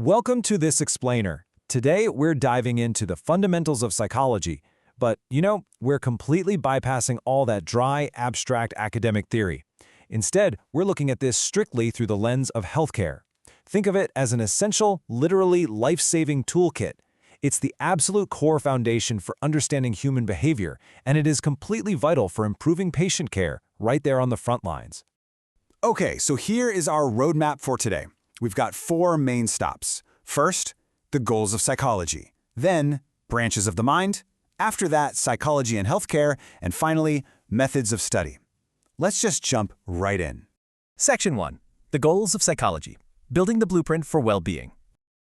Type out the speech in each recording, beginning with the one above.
Welcome to This Explainer. Today, we're diving into the fundamentals of psychology, but, we're completely bypassing all that dry, abstract academic theory. Instead, we're looking at this strictly through the lens of healthcare. Think of it as an essential, literally life-saving toolkit. It's the absolute core foundation for understanding human behavior, and it is completely vital for improving patient care right there on the front lines. Okay, so here is our roadmap for today. We've got 4 main stops. First, the goals of psychology. Then, branches of the mind. After that, psychology and healthcare. And finally, methods of study. Let's just jump right in. Section 1. The goals of psychology. Building the blueprint for well-being.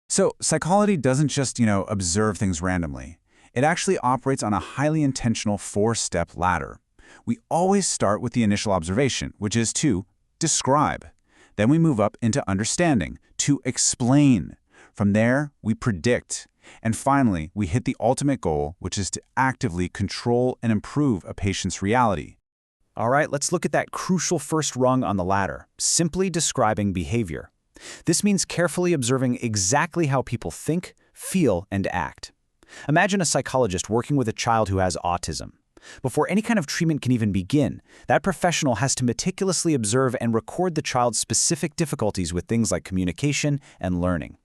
So, psychology doesn't just, observe things randomly. It actually operates on a highly intentional 4-step ladder. We always start with the initial observation, which is to describe. Then we move up into understanding, to explain. From there, we predict. And finally, we hit the ultimate goal, which is to actively control and improve a patient's reality. All right, let's look at that crucial first rung on the ladder, simply describing behavior. This means carefully observing exactly how people think, feel, and act. Imagine a psychologist working with a child who has autism. Before any kind of treatment can even begin, that professional has to meticulously observe and record the child's specific difficulties with things like communication and learning.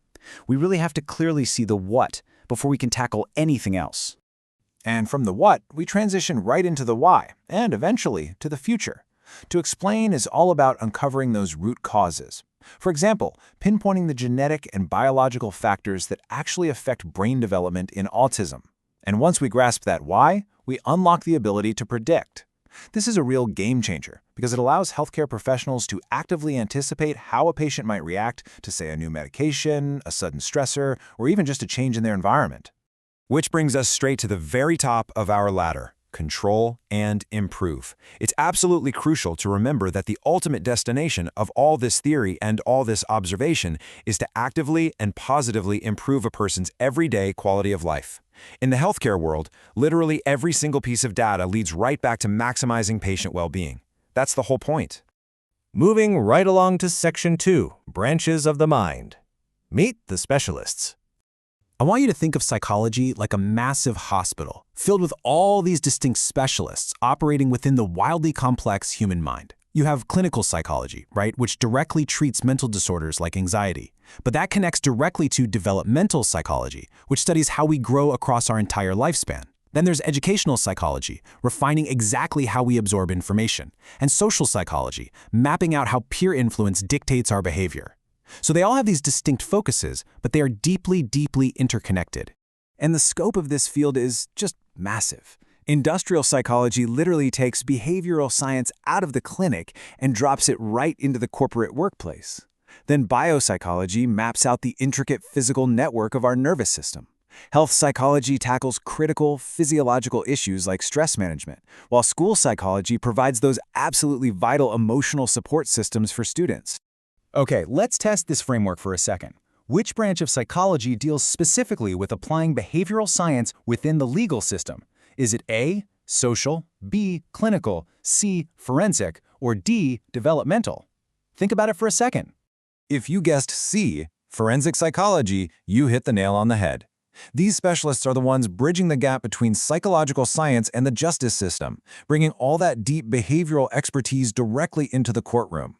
We really have to clearly see the what before we can tackle anything else. And from the what, we transition right into the why, and eventually to the future. To explain is all about uncovering those root causes. For example, pinpointing the genetic and biological factors that actually affect brain development in autism. And once we grasp that why, we unlock the ability to predict. This is a real game changer because it allows healthcare professionals to actively anticipate how a patient might react to, say, a new medication, a sudden stressor, or even just a change in their environment. Which brings us straight to the very top of our ladder: control and improve. It's absolutely crucial to remember that the ultimate destination of all this theory and all this observation is to actively and positively improve a person's everyday quality of life. In the healthcare world, literally every single piece of data leads right back to maximizing patient well-being. That's the whole point. Moving right along to Section 2, branches of the mind. Meet the specialists. I want you to think of psychology like a massive hospital, filled with all these distinct specialists operating within the wildly complex human mind. You have clinical psychology, right, which directly treats mental disorders like anxiety. But that connects directly to developmental psychology, which studies how we grow across our entire lifespan. Then there's educational psychology, refining exactly how we absorb information. And social psychology, mapping out how peer influence dictates our behavior. So they all have these distinct focuses, but they are deeply, deeply interconnected. And the scope of this field is just massive. Industrial psychology literally takes behavioral science out of the clinic and drops it right into the corporate workplace. Then biopsychology maps out the intricate physical network of our nervous system. Health psychology tackles critical physiological issues like stress management, while school psychology provides those absolutely vital emotional support systems for students. Okay, let's test this framework for a second. Which branch of psychology deals specifically with applying behavioral science within the legal system? Is it A, social, B, clinical, C, forensic, or D, developmental? Think about it for a second. If you guessed C, forensic psychology, you hit the nail on the head. These specialists are the ones bridging the gap between psychological science and the justice system, bringing all that deep behavioral expertise directly into the courtroom.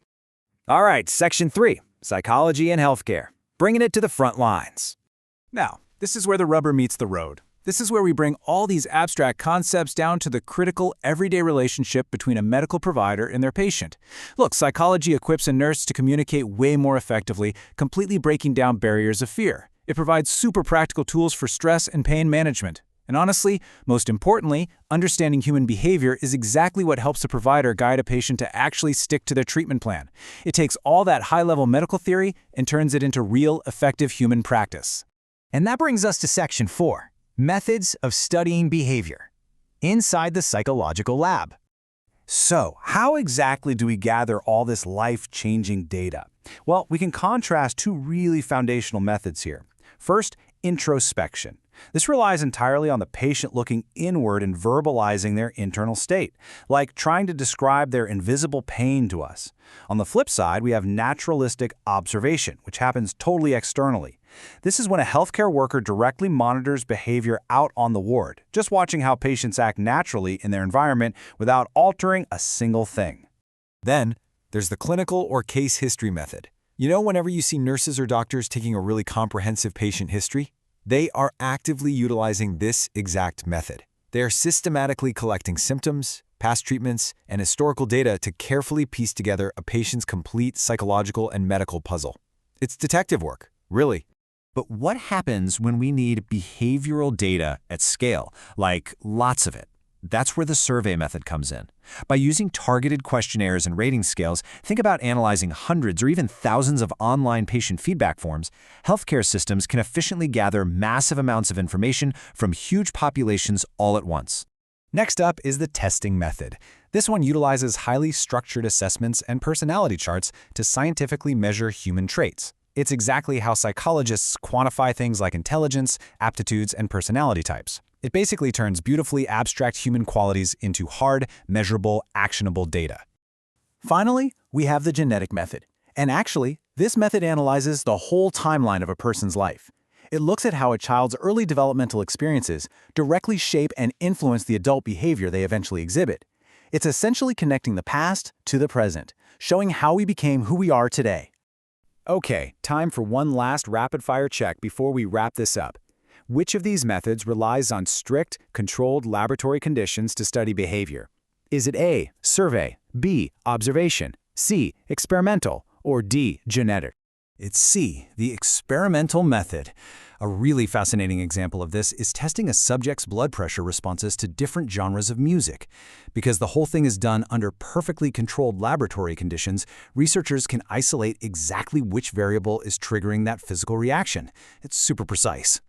All right, Section 3, psychology and healthcare, bringing it to the front lines. Now, this is where the rubber meets the road. This is where we bring all these abstract concepts down to the critical, everyday relationship between a medical provider and their patient. Look, psychology equips a nurse to communicate way more effectively, completely breaking down barriers of fear. It provides super practical tools for stress and pain management. And honestly, most importantly, understanding human behavior is exactly what helps a provider guide a patient to actually stick to their treatment plan. It takes all that high-level medical theory and turns it into real, effective human practice. And that brings us to Section 4. Methods of studying behavior. Inside the psychological lab. So, how exactly do we gather all this life-changing data? Well, we can contrast 2 really foundational methods here. First, introspection. This relies entirely on the patient looking inward and verbalizing their internal state, like trying to describe their invisible pain to us. On the flip side, we have naturalistic observation, which happens totally externally. This is when a healthcare worker directly monitors behavior out on the ward, just watching how patients act naturally in their environment without altering a single thing. Then, there's the clinical or case history method. You know, whenever you see nurses or doctors taking a really comprehensive patient history, they are actively utilizing this exact method. They are systematically collecting symptoms, past treatments, and historical data to carefully piece together a patient's complete psychological and medical puzzle. It's detective work, really. But what happens when we need behavioral data at scale, like lots of it? That's where the survey method comes in. By using targeted questionnaires and rating scales, think about analyzing hundreds or even thousands of online patient feedback forms. Healthcare systems can efficiently gather massive amounts of information from huge populations all at once. Next up is the testing method. This one utilizes highly structured assessments and personality charts to scientifically measure human traits. It's exactly how psychologists quantify things like intelligence, aptitudes, and personality types. It basically turns beautifully abstract human qualities into hard, measurable, actionable data. Finally, we have the genetic method. And actually, this method analyzes the whole timeline of a person's life. It looks at how a child's early developmental experiences directly shape and influence the adult behavior they eventually exhibit. It's essentially connecting the past to the present, showing how we became who we are today. Okay, time for one last rapid-fire check before we wrap this up. Which of these methods relies on strict, controlled laboratory conditions to study behavior? Is it A, survey, B, observation, C, experimental, or D, genetic? It's C, the experimental method. A really fascinating example of this is testing a subject's blood pressure responses to different genres of music. Because the whole thing is done under perfectly controlled laboratory conditions, researchers can isolate exactly which variable is triggering that physical reaction. It's super precise.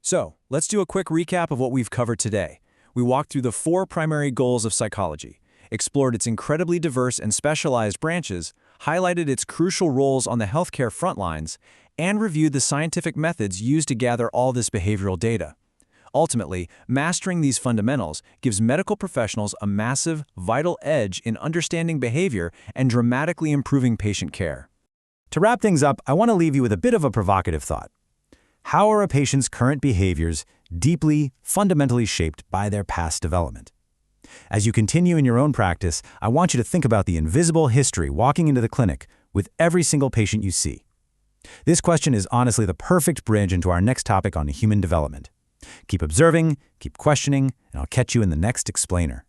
So, let's do a quick recap of what we've covered today. We walked through the 4 primary goals of psychology, explored its incredibly diverse and specialized branches, highlighted its crucial roles on the healthcare front lines, and reviewed the scientific methods used to gather all this behavioral data. Ultimately, mastering these fundamentals gives medical professionals a massive, vital edge in understanding behavior and dramatically improving patient care. To wrap things up, I want to leave you with a bit of a provocative thought. How are a patient's current behaviors deeply, fundamentally shaped by their past development? As you continue in your own practice, I want you to think about the invisible history walking into the clinic with every single patient you see. This question is honestly the perfect bridge into our next topic on human development. Keep observing, keep questioning, and I'll catch you in the next explainer.